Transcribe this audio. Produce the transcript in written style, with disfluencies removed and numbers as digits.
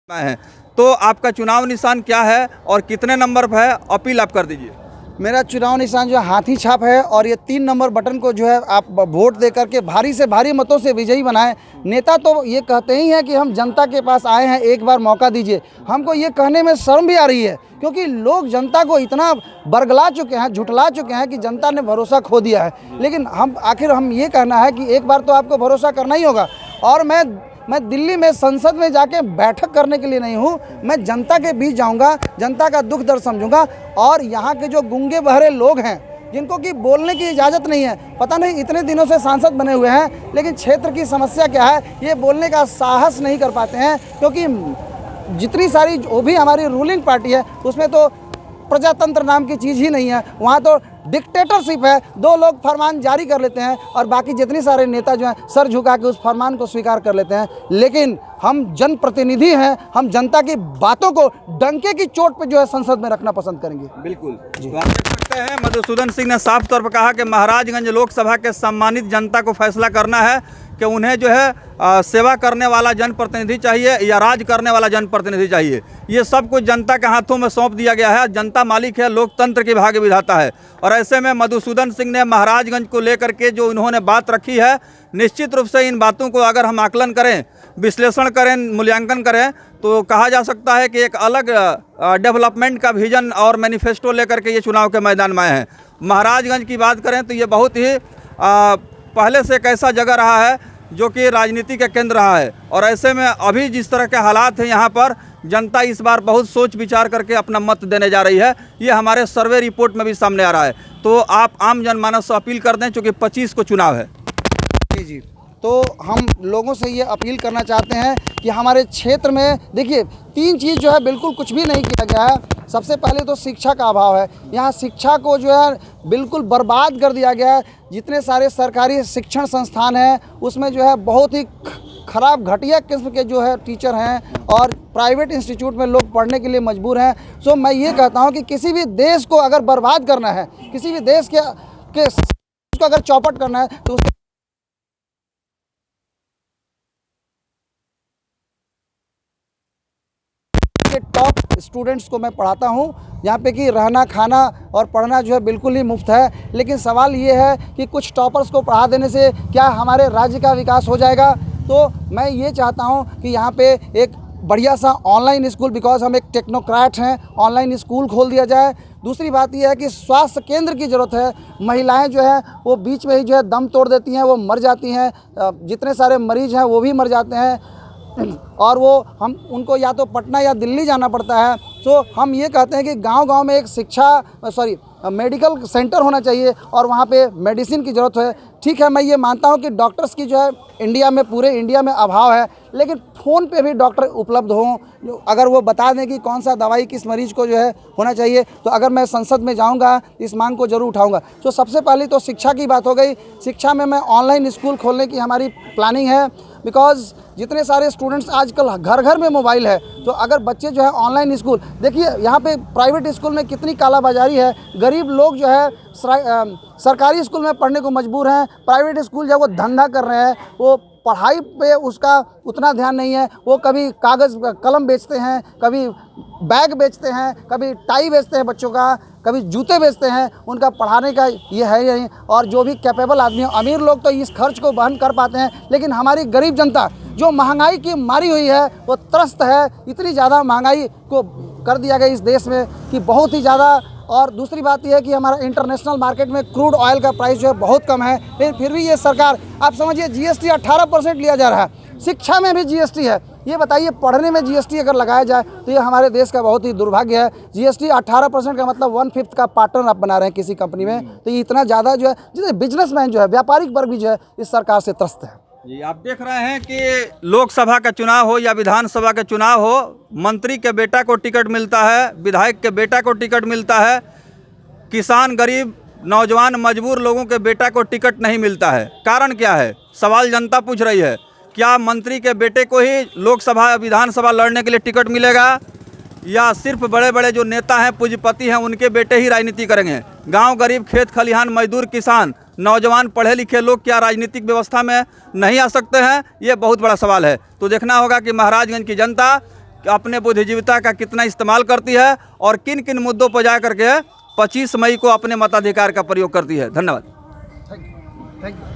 है। तो आपका चुनाव निशान क्या है और कितने नंबर पर है, अपील आप कर दीजिए। मेरा चुनाव निशान जो है हाथी छाप है और ये 3 नंबर बटन को जो है आप वोट दे करके भारी से भारी मतों से विजयी बनाएं। नेता तो ये कहते ही हैं कि हम जनता के पास आए हैं, एक बार मौका दीजिए। हमको ये कहने में शर्म भी आ रही है क्योंकि लोग जनता को इतना बरगला चुके हैं, झुठला चुके हैं कि जनता ने भरोसा खो दिया है। लेकिन हम ये कहना है कि एक बार तो आपको भरोसा करना ही होगा। और मैं दिल्ली में संसद में जाके बैठक करने के लिए नहीं हूँ, मैं जनता के बीच जाऊँगा, जनता का दुख दर्द समझूंगा। और यहाँ के जो गूंगे बहरे लोग हैं जिनको कि बोलने की इजाज़त नहीं है, पता नहीं इतने दिनों से सांसद बने हुए हैं लेकिन क्षेत्र की समस्या क्या है ये बोलने का साहस नहीं कर पाते हैं, क्योंकि जितनी सारी जो भी हमारी रूलिंग पार्टी है उसमें तो प्रजातंत्र नाम की चीज़ ही नहीं है। वहाँ तो डिक्टेटरशिप है, 2 लोग फरमान जारी कर लेते हैं और बाकी जितने सारे नेता जो हैं सर झुका के उस फरमान को स्वीकार कर लेते हैं। लेकिन हम जनप्रतिनिधि हैं, हम जनता की बातों को डंके की चोट पे जो है संसद में रखना पसंद करेंगे। बिल्कुल। तो आप देख सकते हैं मधुसूदन सिंह ने साफ तौर पर कहा कि महाराजगंज लोकसभा के सम्मानित जनता को फैसला करना है कि उन्हें जो है सेवा करने वाला जनप्रतिनिधि चाहिए या राज करने वाला जनप्रतिनिधि चाहिए। ये सब कुछ जनता के हाथों में सौंप दिया गया है। जनता मालिक है, लोकतंत्र की भाग्य विधाता है। और ऐसे में मधुसूदन सिंह ने महाराजगंज को लेकर के जो इन्होंने बात रखी है, निश्चित रूप से इन बातों को अगर हम आकलन करें, विश्लेषण करें, मूल्यांकन करें तो कहा जा सकता है कि एक अलग डेवलपमेंट का विजन और मैनिफेस्टो लेकर के ये चुनाव के मैदान में आए हैं। महाराजगंज की बात करें तो ये बहुत ही पहले से एक ऐसा जगह रहा है जो कि राजनीति का केंद्र रहा है। और ऐसे में अभी जिस तरह के हालात हैं यहाँ पर, जनता इस बार बहुत सोच विचार करके अपना मत देने जा रही है। ये हमारे सर्वे रिपोर्ट में भी सामने आ रहा है। तो आप आम जनमानस से अपील कर दें, चूँकि 25 को चुनाव है। जी, तो हम लोगों से ये अपील करना चाहते हैं कि हमारे क्षेत्र में देखिए 3 चीज़ जो है बिल्कुल कुछ भी नहीं किया गया है। सबसे पहले तो शिक्षा का अभाव है। यहाँ शिक्षा को जो है बिल्कुल बर्बाद कर दिया गया है। जितने सारे सरकारी शिक्षण संस्थान हैं उसमें जो है बहुत ही ख़राब घटिया किस्म के जो है टीचर हैं और प्राइवेट इंस्टीट्यूट में लोग पढ़ने के लिए मजबूर हैं। सो मैं ये कहता हूँ कि किसी भी देश को अगर बर्बाद करना है, किसी भी देश के को अगर चौपट करना है तो टॉप स्टूडेंट्स को मैं पढ़ाता हूं, यहाँ पे कि रहना, खाना और पढ़ना जो है बिल्कुल ही मुफ्त है। लेकिन सवाल ये है कि कुछ टॉपर्स को पढ़ा देने से क्या हमारे राज्य का विकास हो जाएगा? तो मैं ये चाहता हूं कि यहाँ पे एक बढ़िया सा ऑनलाइन स्कूल, बिकॉज हम एक टेक्नोक्रेट हैं, ऑनलाइन स्कूल खोल दिया जाए। दूसरी बात यह है कि स्वास्थ्य केंद्र की ज़रूरत है। महिलाएं जो है वो बीच में ही जो है दम तोड़ देती हैं, वो मर जाती हैं। जितने सारे मरीज़ हैं वो भी मर जाते हैं और वो हम उनको या तो पटना या दिल्ली जाना पड़ता है। तो हम ये कहते हैं कि गांव-गांव में एक मेडिकल सेंटर होना चाहिए और वहाँ पे मेडिसिन की ज़रूरत है। ठीक है, मैं ये मानता हूँ कि डॉक्टर्स की जो है पूरे इंडिया में अभाव है, लेकिन फ़ोन पे भी डॉक्टर उपलब्ध हों। अगर वो बता दें कि कौन सा दवाई किस मरीज़ को जो है होना चाहिए, तो अगर मैं संसद में जाऊँगा इस मांग को ज़रूर उठाऊँगा। तो सबसे पहले तो शिक्षा की बात हो गई। शिक्षा में मैं ऑनलाइन स्कूल खोलने की हमारी प्लानिंग है, बिकॉज़ जितने सारे स्टूडेंट्स आजकल घर घर में मोबाइल है, तो अगर बच्चे जो है ऑनलाइन स्कूल, देखिए यहाँ पे प्राइवेट स्कूल में कितनी कालाबाजारी है। गरीब लोग जो है सरकारी स्कूल में पढ़ने को मजबूर हैं। प्राइवेट स्कूल जब वो धंधा कर रहे हैं, वो पढ़ाई पे उसका उतना ध्यान नहीं है। वो कभी कागज़ कलम बेचते हैं, कभी बैग बेचते हैं, कभी टाई बेचते हैं बच्चों का, कभी जूते बेचते हैं। उनका पढ़ाने का ये है नहीं। और जो भी कैपेबल आदमी हैं, अमीर लोग तो इस खर्च को वहन कर पाते हैं, लेकिन हमारी गरीब जनता जो महंगाई की मारी हुई है वो त्रस्त है। इतनी ज़्यादा महंगाई को कर दिया गया इस देश में कि बहुत ही ज़्यादा। और दूसरी बात यह है कि हमारा इंटरनेशनल मार्केट में क्रूड ऑयल का प्राइस जो है बहुत कम है, लेकिन फिर भी ये सरकार, आप समझिए GST 18% लिया जा रहा है। शिक्षा में भी GST है। ये बताइए, पढ़ने में GST अगर लगाया जाए तो ये हमारे देश का बहुत ही दुर्भाग्य है। GST 18% का मतलब 1/5 का पार्टनर आप बना रहे हैं किसी कंपनी में, तो ये इतना ज़्यादा जो है, जिससे बिजनेसमैन जो है, व्यापारिक वर्ग भी जो है इस सरकार से त्रस्त है। जी, आप देख रहे हैं कि लोकसभा का चुनाव हो या विधानसभा का चुनाव हो, मंत्री के बेटा को टिकट मिलता है, विधायक के बेटा को टिकट मिलता है, किसान, गरीब, नौजवान, मजबूर लोगों के बेटा को टिकट नहीं मिलता है। कारण क्या है? सवाल जनता पूछ रही है। क्या मंत्री के बेटे को ही लोकसभा या विधानसभा लड़ने के लिए टिकट मिलेगा, या सिर्फ बड़े बड़े जो नेता हैं, पूंजीपति हैं, उनके बेटे ही राजनीति करेंगे? गांव गरीब, खेत खलिहान, मजदूर, किसान, नौजवान, पढ़े लिखे लोग क्या राजनीतिक व्यवस्था में नहीं आ सकते हैं? ये बहुत बड़ा सवाल है। तो देखना होगा कि महाराजगंज की जनता अपने बुद्धिजीविता का कितना इस्तेमाल करती है और किन किन मुद्दों पर जा करके 25 मई को अपने मताधिकार का प्रयोग करती है। धन्यवाद। Thank you.